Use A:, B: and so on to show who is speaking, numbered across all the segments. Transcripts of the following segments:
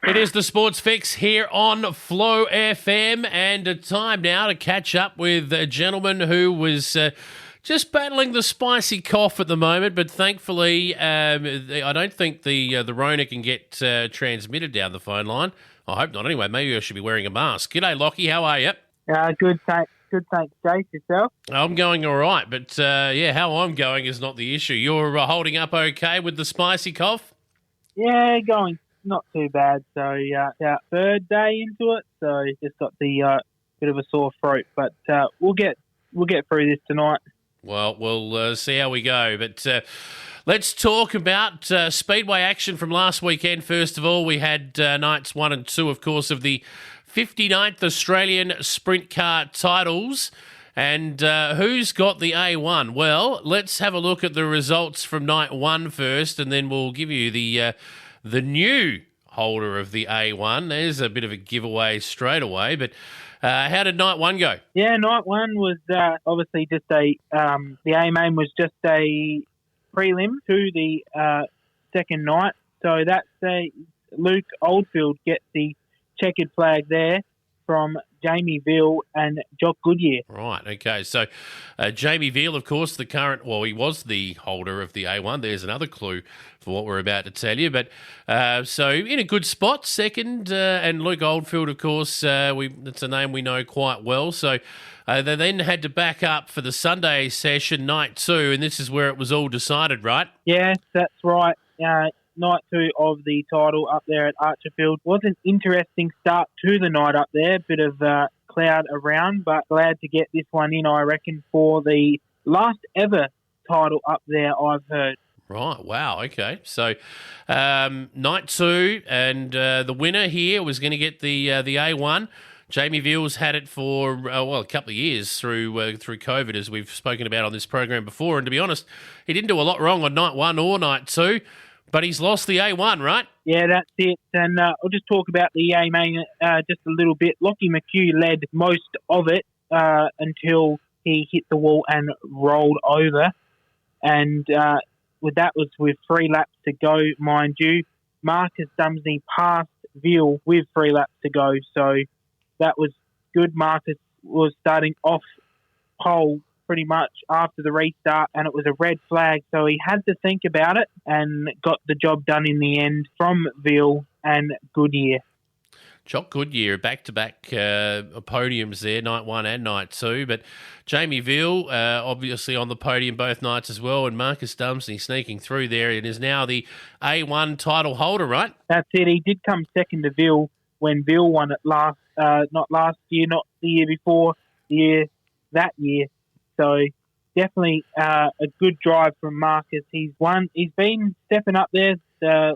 A: It is the Sports Fix here on Flow FM, and a time now to catch up with a gentleman who was just battling the spicy cough at the moment, but thankfully I don't think the Rona can get transmitted down the phone line. I hope not. Anyway, maybe I should be wearing a mask. G'day, Lachie. How are you?
B: Good, thanks. Good, thanks, Jace. Yourself?
A: I'm going all right, but how I'm going is not the issue. You're holding up okay with the spicy cough?
B: Yeah, going not too bad. So, our third day into it, so just got the bit of a sore throat, but we'll get through this tonight.
A: Well, we'll see how we go, but let's talk about speedway action from last weekend. First of all, we had nights 1 and 2, of course, of the 59th Australian Sprint Car Titles. And who's got the A1? Well, let's have a look at the results from night 1 first, and then we'll give you the new holder of the A1. There's a bit of a giveaway straight away, but how did night 1 go?
B: Yeah, night 1 was obviously just the A-main was just a prelim to the second night. So that's Luke Oldfield gets the checkered flag there from Jamie Veal and Jock Goodyear.
A: Right, okay. So Jamie Veal, of course, he was the holder of the A1. There's another clue for what we're about to tell you. But so in a good spot, second. And Luke Oldfield, of course, that's a name we know quite well. So they then had to back up for the Sunday session, night 2, and this is where it was all decided, right?
B: Yes, that's right. Night 2 of the title up there at Archerfield. Was an interesting start to the night up there. Bit of cloud around, but glad to get this one in, I reckon, for the last ever title up there, I've heard.
A: Right, wow, okay. So night 2, and the winner here was going to get the A1. Jamie Veal's had it for, a couple of years through COVID, as we've spoken about on this program before. And to be honest, he didn't do a lot wrong on night 1 or night 2. But he's lost the A1, right?
B: Yeah, that's it. And I'll just talk about the A-main just a little bit. Lachie McHugh led most of it until he hit the wall and rolled over. And with 3 laps to go, mind you. Marcus Dumsney passed Veal with 3 laps to go. So that was good. Marcus was starting off pole pretty much after the restart, and it was a red flag, so he had to think about it and got the job done in the end from Veal and Goodyear.
A: Jock Goodyear, back-to-back podiums there, night 1 and night 2, but Jamie Veal obviously on the podium both nights as well, and Marcus Dumsney sneaking through there and is now the A1 title holder, right?
B: That's it. He did come second to Veal when Veal won it not last year, not the year before, that year. So definitely a good drive from Marcus. He's been stepping up there.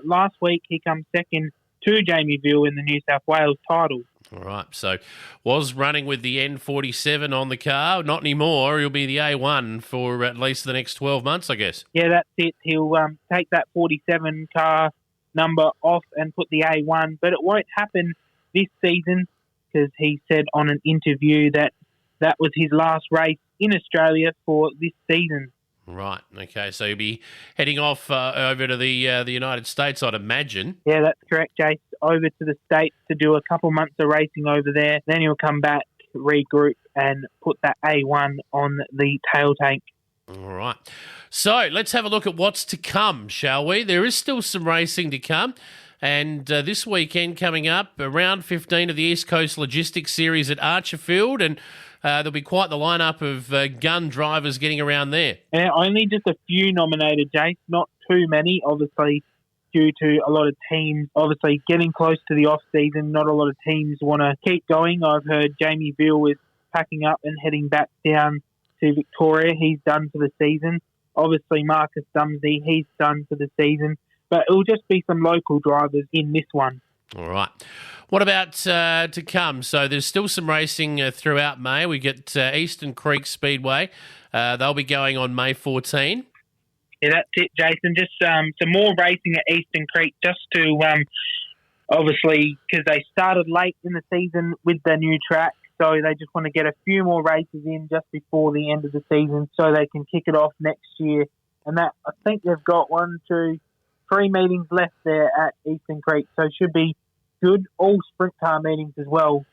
B: Last week he come second to Jamie Veal in the New South Wales title.
A: All right, so was running with the N47 on the car. Not anymore. He'll be the A1 for at least the next 12 months, I guess.
B: Yeah, that's it. He'll take that 47 car number off and put the A1, but it won't happen this season because he said on an interview that was his last race in Australia for this season.
A: Right, okay, so he'll be heading off over to the United States, I'd imagine.
B: Yeah, that's correct, Jace. Over to the States to do a couple months of racing over there. Then he'll come back, regroup, and put that A1 on the tail tank.
A: All right. So let's have a look at what's to come, shall we? There is still some racing to come. And this weekend coming up, round 15 of the East Coast Logistics Series at Archerfield, and there'll be quite the lineup of gun drivers getting around there.
B: Yeah, only just a few nominated, Jace. Not too many, obviously, due to a lot of teams obviously getting close to the off-season. Not a lot of teams want to keep going. I've heard Jamie Veal is packing up and heading back down to Victoria. He's done for the season. Obviously, Marcus Dumsney, he's done for the season. But it'll just be some local drivers in this one.
A: All right. What about to come? So there's still some racing throughout May. We get Eastern Creek Speedway. They'll be going on May 14.
B: Yeah, that's it, Jason. Just some more racing at Eastern Creek just to, obviously, because they started late in the season with their new track. So they just want to get a few more races in just before the end of the season so they can kick it off next year. And that, I think they've got 1, 2, 3 meetings left there at Eastern Creek. So it should be good. All sprint car meetings as well.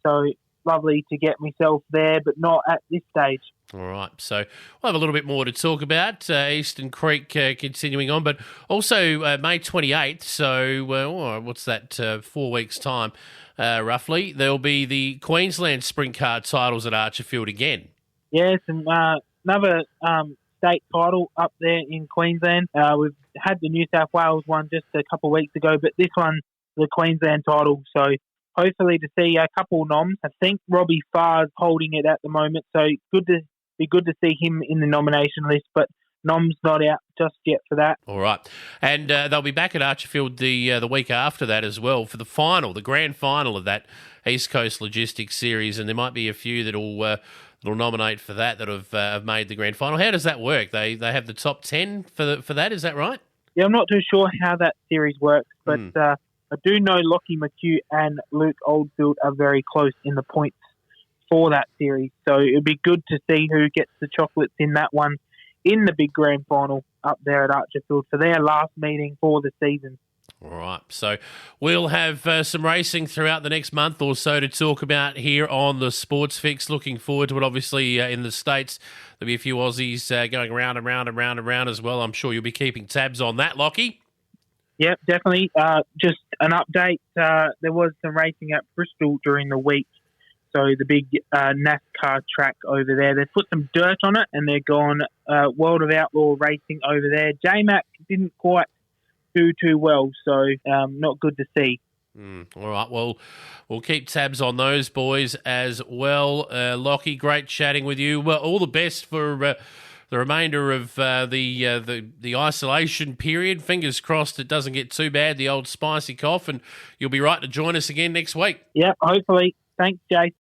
B: So lovely to get myself there, but not at this stage.
A: All right, so we'll have a little bit more to talk about. Eastern Creek continuing on, but also May 28th, so what's that, 4 weeks' time, roughly, there'll be the Queensland Sprint Car titles at Archerfield again.
B: Yes, and another state title up there in Queensland. We've had the New South Wales one just a couple of weeks ago, but this one, the Queensland title, so hopefully to see a couple of noms. I think Robbie Farr's holding it at the moment, so be good to see him in the nomination list, but nom's not out just yet for that.
A: All right. And they'll be back at Archerfield the week after that as well for the grand final of that East Coast Logistics Series, and there might be a few that'll nominate for that have made the grand final. How does that work? They have the top 10 for that, is that right?
B: Yeah, I'm not too sure how that series works, but I do know Lachie McHugh and Luke Oldfield are very close in the points for that series. So it'd be good to see who gets the chocolates in that one in the big grand final up there at Archerfield for their last meeting for the season.
A: All right, so we'll have some racing throughout the next month or so to talk about here on the Sports Fix. Looking forward to it. Obviously, in the States, there'll be a few Aussies going round and round and round and round as well. I'm sure you'll be keeping tabs on that, Lachie.
B: Yep, definitely. Just an update. There was some racing at Bristol during the week. So the big NASCAR track over there, they've put some dirt on it and they're gone World of Outlaw racing over there. J-Mac didn't quite do too well, so not good to see.
A: All right, well, we'll keep tabs on those boys as well. Lachie, great chatting with you. Well, all the best for the remainder of the isolation period. Fingers crossed it doesn't get too bad, the old spicy cough, and you'll be right to join us again next week.
B: Yeah, hopefully. Thanks, Jay.